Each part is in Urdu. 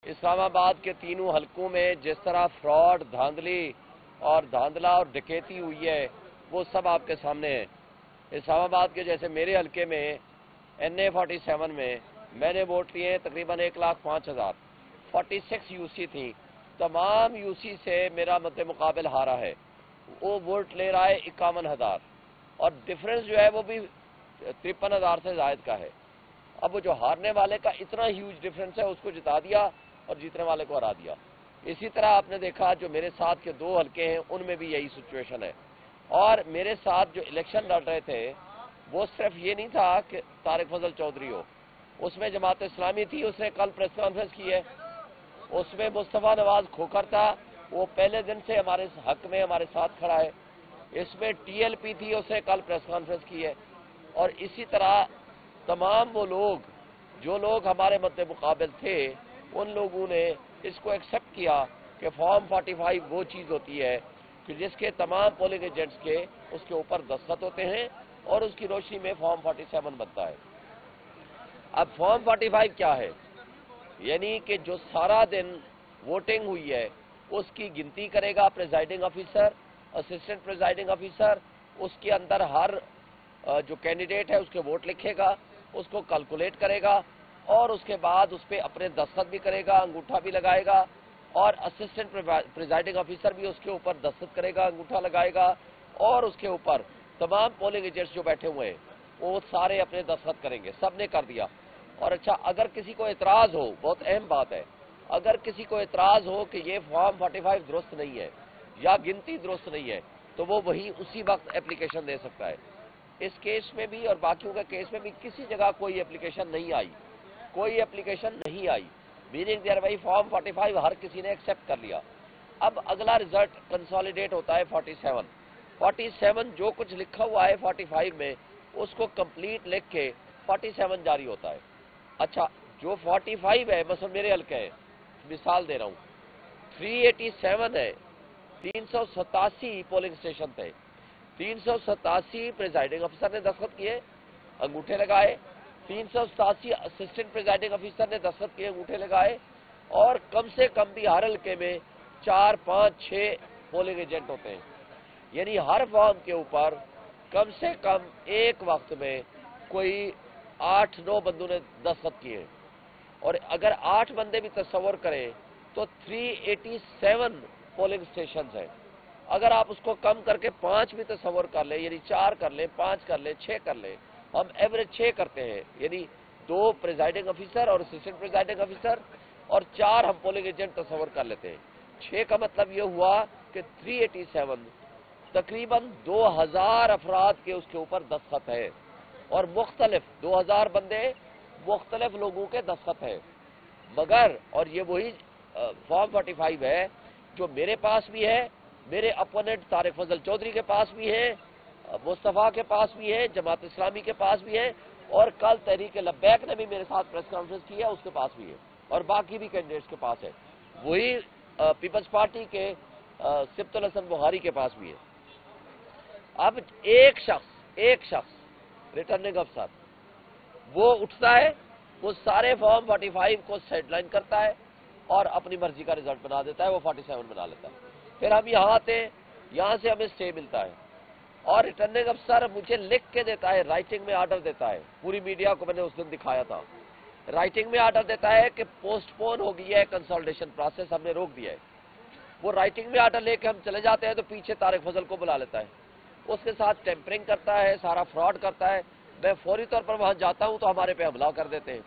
اسلام آباد کے تینوں حلقوں میں جس طرح فراڈ، دھاندلا اور ڈکیتی ہوئی ہے وہ سب آپ کے سامنے ہے۔ اسلام آباد کے جیسے میرے حلقے میں NA 47 میں نے ووٹ لیے ہیں تقریباً 1,05,000، 46 UC تھیں، تمام UC سے میرا مد مقابل ہارا ہے، وہ ووٹ لے رہا ہے 51,000، اور ڈفرنس جو ہے وہ بھی 53,000 سے زائد کا ہے۔ اب وہ جو ہارنے والے کا اتنا ہیوج ڈفرنس ہے اس کو جتا دیا اور جیتنے والے کو ہرا دیا۔ اسی طرح آپ نے دیکھا جو میرے ساتھ کے 2 حلقے ہیں ان میں بھی یہی سچویشن ہے، اور میرے ساتھ جو الیکشن لڑ رہے تھے وہ صرف یہ نہیں تھا کہ طارق فضل چودھری ہو، اس میں جماعت اسلامی تھی، اس نے کل پریس کانفرنس کی ہے، اس میں مصطفیٰ نواز کھوکھر تھا، وہ پہلے دن سے ہمارے حق میں ہمارے ساتھ کھڑا ہے، اس میں TLP تھی، اس نے کل پریس کانفرنس کی ہے، اور اسی طرح تمام وہ لوگ جو لوگ ہمارے مد مقابل تھے ان لوگوں نے اس کو ایکسپٹ کیا کہ فارم 45 وہ چیز ہوتی ہے کہ جس کے تمام پولنگ ایجنٹس کے اس کے اوپر دستخط ہوتے ہیں اور اس کی روشنی میں فارم 47 بنتا ہے۔ اب فارم 45 کیا ہے؟ یعنی کہ جو سارا دن ووٹنگ ہوئی ہے اس کی گنتی کرے گا presiding officer, assistant presiding officer, اس کے اندر ہر جو کینڈیڈیٹ ہے اس کے ووٹ لکھے گا، اس کو کیلکولیٹ کرے گا، اور اس کے بعد اس پہ اپنے دستخط بھی کرے گا، انگوٹھا بھی لگائے گا، اور اسسٹنٹ پریزائڈنگ آفیسر بھی اس کے اوپر دستخط کرے گا، انگوٹھا لگائے گا، اور اس کے اوپر تمام پولنگ ایجنٹس جو بیٹھے ہوئے ہیں وہ سارے اپنے دستخط کریں گے۔ سب نے کر دیا۔ اور اچھا، اگر کسی کو اعتراض ہو، بہت اہم بات ہے، اگر کسی کو اعتراض ہو کہ یہ فارم 45 درست نہیں ہے یا گنتی درست نہیں ہے تو وہ وہی اسی وقت اپلیکیشن دے سکتا ہے۔ اس کیس میں بھی اور باقیوں کے کیس میں بھی کسی جگہ کوئی اپلیکیشن نہیں آئی، کوئی اپلیکیشن نہیں آئی، میننگ دیئر بھائی فارم 45 ہر کسی نے ایکسپٹ کر لیا۔ اب اگلا رزلٹ کنسالیڈیٹ ہوتا ہے 47 جو کچھ لکھا ہوا ہے 45 میں اس کو کمپلیٹ لکھ کے 47 جاری ہوتا ہے۔ اچھا، جو 45 ہے مثلا میرے حلقے ہے، مثال دے رہا ہوں، 387 ہے، 387 پولنگ اسٹیشن تھے، 387 پریزائڈنگ آفیسر نے دستخط کیے، انگوٹھے لگائے، 387 اسسٹنٹ پریزائڈنگ آفیسر نے دستخط کیے، انگوٹھے لگائے، اور کم سے کم بھی ہر حلقے میں 4، 5، 6 پولنگ ایجنٹ ہوتے ہیں، یعنی ہر فارم کے اوپر کم سے کم ایک وقت میں کوئی 8-9 بندوں نے دستخط کیے، اور اگر 8 بندے بھی تصور کریں تو 387 پولنگ اسٹیشنز ہیں۔ اگر آپ اس کو کم کر کے 5 بھی تصور کر لیں، یعنی 4 کر لیں، 5 کر لیں، 6 کر لیں، ہم ایوریج 6 کرتے ہیں، یعنی 2 پریزائڈنگ آفیسر اور اسسٹنٹ پریزائڈنگ آفیسر، اور 4 ہم پولنگ ایجنٹ تصور کر لیتے ہیں۔ 6 کا مطلب یہ ہوا کہ 387 تقریباً 2000 افراد کے اس کے اوپر دستخط ہے، اور مختلف 2000 بندے مختلف لوگوں کے دستخط ہے، مگر اور یہ وہی فارم 45 ہے جو میرے پاس بھی ہے، میرے اپوننٹ طارق فضل چودھری کے پاس بھی ہے، مصطفیٰ کے پاس بھی ہے، جماعت اسلامی کے پاس بھی ہے، اور کل تحریک لبیک نے بھی میرے ساتھ پریس کانفرنس کی ہے، اس کے پاس بھی ہے، اور باقی بھی کینڈیڈیٹس کے پاس ہے، وہی پیپلز پارٹی کے سبط الحسن بخاری کے پاس بھی ہے۔ اب ایک شخص ریٹرننگ افسر وہ اٹھتا ہے، وہ سارے فارم 45 کو سیڈ لائن کرتا ہے اور اپنی مرضی کا رزلٹ بنا دیتا ہے، وہ 47 بنا لیتا ہے۔ پھر ہم یہاں آتے ہیں، یہاں سے ہمیں اسٹے ملتا ہے، اور ریٹرننگ افسر مجھے لکھ کے دیتا ہے، رائٹنگ میں آرڈر دیتا ہے، پوری میڈیا کو میں نے اس دن دکھایا تھا، رائٹنگ میں آرڈر دیتا ہے کہ پوسٹ پون ہو گئی ہے کنسلٹیشن پروسیس، ہم نے روک دیا ہے۔ وہ رائٹنگ میں آرڈر لے کے ہم چلے جاتے ہیں تو پیچھے طارق فضل کو بلا لیتا ہے، اس کے ساتھ ٹیمپرنگ کرتا ہے، سارا فراڈ کرتا ہے، میں فوری طور پر وہاں جاتا ہوں تو ہمارے پہ حملہ کر دیتے ہیں،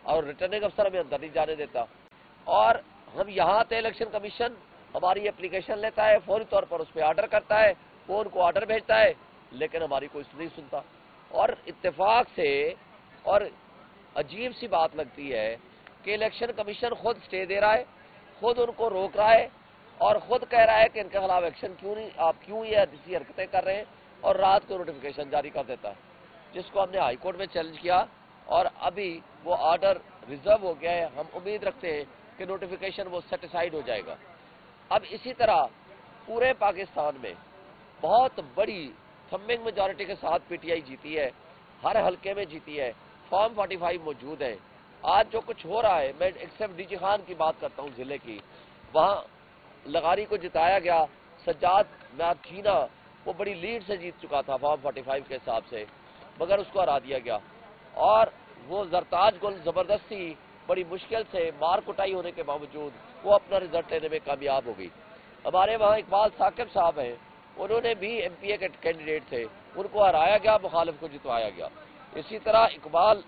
اور ریٹرننگ افسر ہمیں اندر نہیں جانے دیتا، اور ہم یہاں آتے الیکشن کمیشن ہماری اپلیکیشن لیتا ہے، فوری طور پر اس پہ آرڈر کرتا ہے، وہ ان کو آرڈر بھیجتا ہے، لیکن ہماری کوئی نہیں سنتا، اور اتفاق سے اور عجیب سی بات لگتی ہے کہ الیکشن کمیشن خود اسٹے دے رہا ہے، خود ان کو روک رہا ہے، اور خود کہہ رہا ہے کہ ان کے خلاف ایکشن کیوں نہیں، آپ کیوں یہ ایسی حرکتیں کر رہے ہیں، اور رات کو نوٹیفیکیشن جاری کر دیتا ہے، جس کو ہم نے ہائی کورٹ میں چیلنج کیا، اور ابھی وہ آرڈر ریزرو ہو گیا ہے، ہم امید رکھتے ہیں کہ نوٹیفیکیشن وہ سیٹیسفائیڈ ہو جائے گا۔ اب اسی طرح پورے پاکستان میں بہت بڑی تھمبنگ میجورٹی کے ساتھ PTI جیتی ہے، ہر حلقے میں جیتی ہے، فارم 45 موجود ہے، آج جو کچھ ہو رہا ہے، میں ایک صرف ڈی جی خان کی بات کرتا ہوں ضلع کی، وہاں لغاری کو جتایا گیا، سجاد میارچینا وہ بڑی لیڈ سے جیت چکا تھا فارم 45 کے حساب سے، مگر اس کو ہرا دیا گیا، اور وہ زرتاج گل زبردستی بڑی مشکل سے مار کٹائی ہونے کے باوجود وہ اپنا رزلٹ لینے میں کامیاب ہو گئی۔ ہمارے وہاں اقبال ثاقب صاحب ہیں، انہوں نے بھی ایم پی اے کے کینڈیڈیٹ تھے، ان کو ہرایا گیا، مخالف کو جتوایا گیا۔ اسی طرح اقبال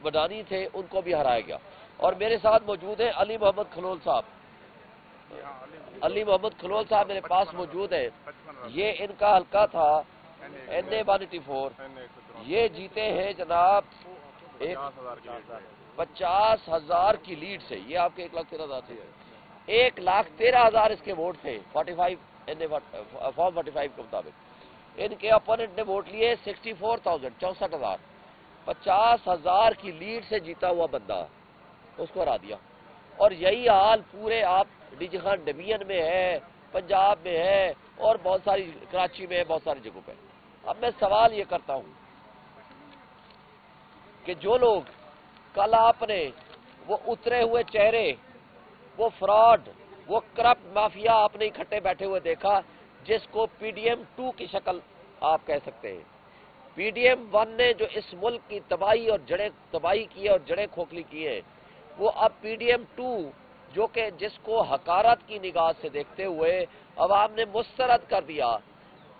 بدانی تھے، ان کو بھی ہرایا گیا۔ اور میرے ساتھ موجود ہیں علی محمد کھلول صاحب، علی محمد کھلول صاحب میرے پاس موجود ہیں، یہ ان کا حلقہ تھا NA-184، یہ جیتے ہیں جناب 50,000 کی لیڈ سے، یہ آپ کے 1,13,000 سے، 1,13,000 اس کے ووٹ تھے 45 فارم 45 کے مطابق۔ ان کے اپوننٹ نے ووٹ لیے 64,000 64,000، 50,000 کی لیڈ سے جیتا ہوا بندہ، اس کو ہرا دیا۔ اور یہی حال پورے آپ ڈی جی خان ڈویژن میں ہے، پنجاب میں ہے، اور بہت ساری کراچی میں ہے، بہت ساری جگہوں پہ۔ اب میں سوال یہ کرتا ہوں کہ جو لوگ کل آپ نے وہ اترے ہوئے چہرے، وہ فراڈ، وہ کرپٹ مافیا آپ نے اکٹھے بیٹھے ہوئے دیکھا، جس کو پی ڈی ایم 2 کی شکل آپ کہہ سکتے ہیں۔ پی ڈی ایم 1 نے جو اس ملک کی تباہی کی ہے اور جڑیں کھوکھلی کی ہیں، وہ اب پی ڈی ایم 2 جو کہ جس کو حقارت کی نگاہ سے دیکھتے ہوئے عوام نے مسترد کر دیا،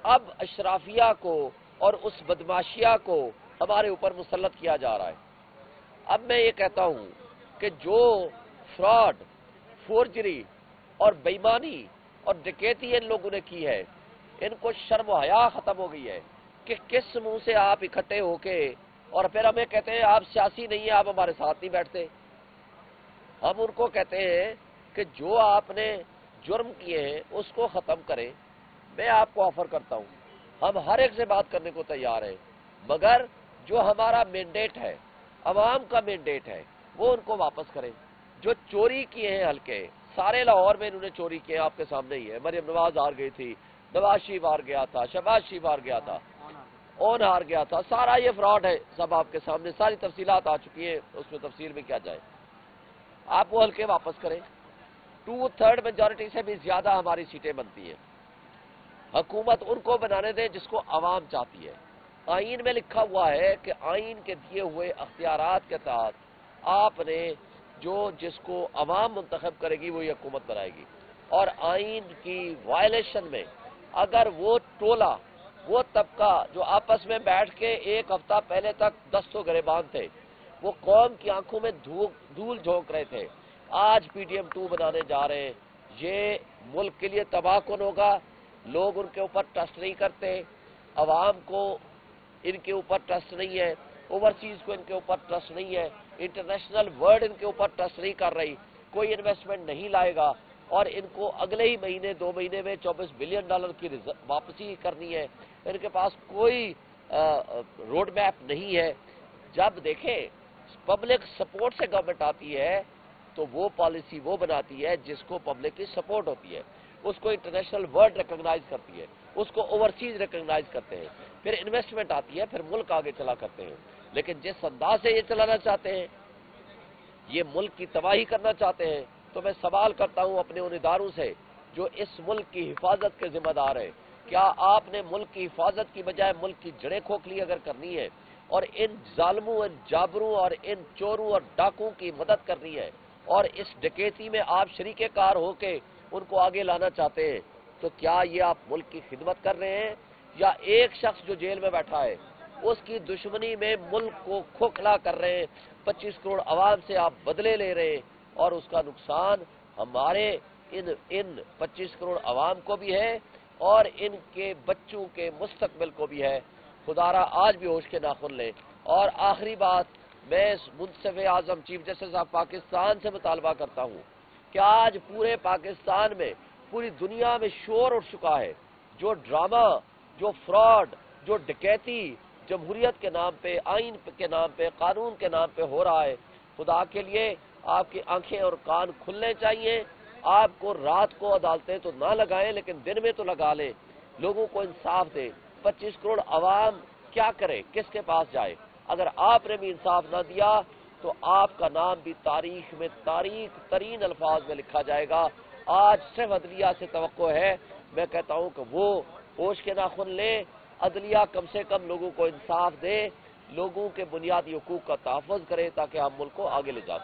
اب اشرافیہ کو اور اس بدماشیہ کو ہمارے اوپر مسلط کیا جا رہا ہے۔ اب میں یہ کہتا ہوں کہ جو فراڈ، فورجری اور بےایمانی اور ڈکیتی ان لوگوں نے کی ہے، ان کو شرم و حیا ختم ہو گئی ہے کہ کس منہ سے آپ اکٹھے ہو کے اور پھر ہمیں کہتے ہیں آپ سیاسی نہیں ہیں، آپ ہمارے ساتھ نہیں بیٹھتے۔ ہم ان کو کہتے ہیں کہ جو آپ نے جرم کیے ہیں اس کو ختم کریں۔ میں آپ کو آفر کرتا ہوں، ہم ہر ایک سے بات کرنے کو تیار ہیں، مگر جو ہمارا مینڈیٹ ہے، عوام کا مینڈیٹ ہے، وہ ان کو واپس کریں۔ جو چوری کیے ہیں حلقے، سارے لاہور میں انہوں نے چوری کیے، آپ کے سامنے ہی ہے۔ مریم نواز ہار گئی تھی، نواز شریف ہار گیا تھا، شہباز شریف ہار گیا تھا، اون ہار گیا تھا، سارا یہ فراڈ ہے، سب آپ کے سامنے ساری تفصیلات آ چکی ہیں، اس میں تفصیل میں کیا جائے۔ آپ وہ حلقے واپس کریں، 2/3 میجورٹی سے بھی زیادہ ہماری سیٹیں بنتی ہیں۔ حکومت ان کو بنانے دیں جس کو عوام چاہتی ہے۔ آئین میں لکھا ہوا ہے کہ آئین کے دیے ہوئے اختیارات کے تحت آپ نے جس کو عوام منتخب کرے گی وہی حکومت بنائے گی، اور آئین کی وائلیشن میں اگر وہ ٹولہ، وہ طبقہ جو آپس میں بیٹھ کے ایک ہفتہ پہلے تک دستوں گریبان تھے، وہ قوم کی آنکھوں میں دھول جھونک رہے تھے، آج پی ڈی ایم 2 بنانے جا رہے ہیں، یہ ملک کے لیے تباہ کن ہوگا۔ لوگ ان کے اوپر ٹرسٹ نہیں کرتے، عوام کو ان کے اوپر ٹرسٹ نہیں ہے، اوورسیز کو ان کے اوپر ٹرسٹ نہیں ہے، انٹرنیشنل ورلڈ ان کے اوپر ٹرسٹ نہیں کر رہی، کوئی انویسٹمنٹ نہیں لائے گا، اور ان کو اگلے ہی مہینے 2 مہینے میں $24 بلین کی واپسی کرنی ہے۔ ان کے پاس کوئی روڈ میپ نہیں ہے۔ جب دیکھیں پبلک سپورٹ سے گورنمنٹ آتی ہے تو وہ پالیسی وہ بناتی ہے جس کو پبلک کی سپورٹ ہوتی ہے، اس کو انٹرنیشنل ورلڈ ریکگنائز کرتی ہے، اس کو اوورسیز ریکگنائز کرتے ہیں، پھر انویسٹمنٹ آتی ہے، پھر ملک آگے چلا کرتے ہیں۔ لیکن جس انداز سے یہ چلانا چاہتے ہیں، یہ ملک کی تباہی کرنا چاہتے ہیں، تو میں سوال کرتا ہوں اپنے ان اداروں سے جو اس ملک کی حفاظت کے ذمہ دار ہیں، کیا آپ نے ملک کی حفاظت کی بجائے ملک کی جڑیں کھوکھلی اگر کرنی ہے اور ان ظالموں، ان جابروں اور ان چوروں اور ڈاکوں کی مدد کرنی ہے اور اس ڈکیتی میں آپ شریک کار ہو کے ان کو آگے لانا چاہتے ہیں، تو کیا یہ آپ ملک کی خدمت کر رہے ہیں، یا ایک شخص جو جیل میں بیٹھا ہے اس کی دشمنی میں ملک کو کھوکھلا کر رہے ہیں، 25 کروڑ عوام سے آپ بدلے لے رہے ہیں، اور اس کا نقصان ہمارے ان 25 کروڑ عوام کو بھی ہے اور ان کے بچوں کے مستقبل کو بھی ہے۔ خدارا آج بھی ہوش کے ناخن لیں۔ اور آخری بات، میں منصف اعظم چیف جسٹس آف پاکستان سے مطالبہ کرتا ہوں کہ آج پورے پاکستان میں، پوری دنیا میں شور اٹھ چکا ہے، جو ڈرامہ، جو فراڈ، جو ڈکیتی جمہوریت کے نام پہ، آئین کے نام پہ، قانون کے نام پہ ہو رہا ہے، خدا کے لیے آپ کی آنکھیں اور کان کھلنے چاہیے۔ آپ کو رات کو عدالتیں تو نہ لگائیں لیکن دن میں تو لگا لیں، لوگوں کو انصاف دیں۔ 25 کروڑ عوام کیا کرے، کس کے پاس جائے؟ اگر آپ نے بھی انصاف نہ دیا تو آپ کا نام بھی تاریخ میں تاریخ ترین الفاظ میں لکھا جائے گا۔ آج صرف عدلیہ سے توقع ہے، میں کہتا ہوں کہ وہ ہوش کے ناخن لیں، عدلیہ کم سے کم لوگوں کو انصاف دے، لوگوں کے بنیادی حقوق کا تحفظ کرے تاکہ ہم ملک کو آگے لے جا سکیں۔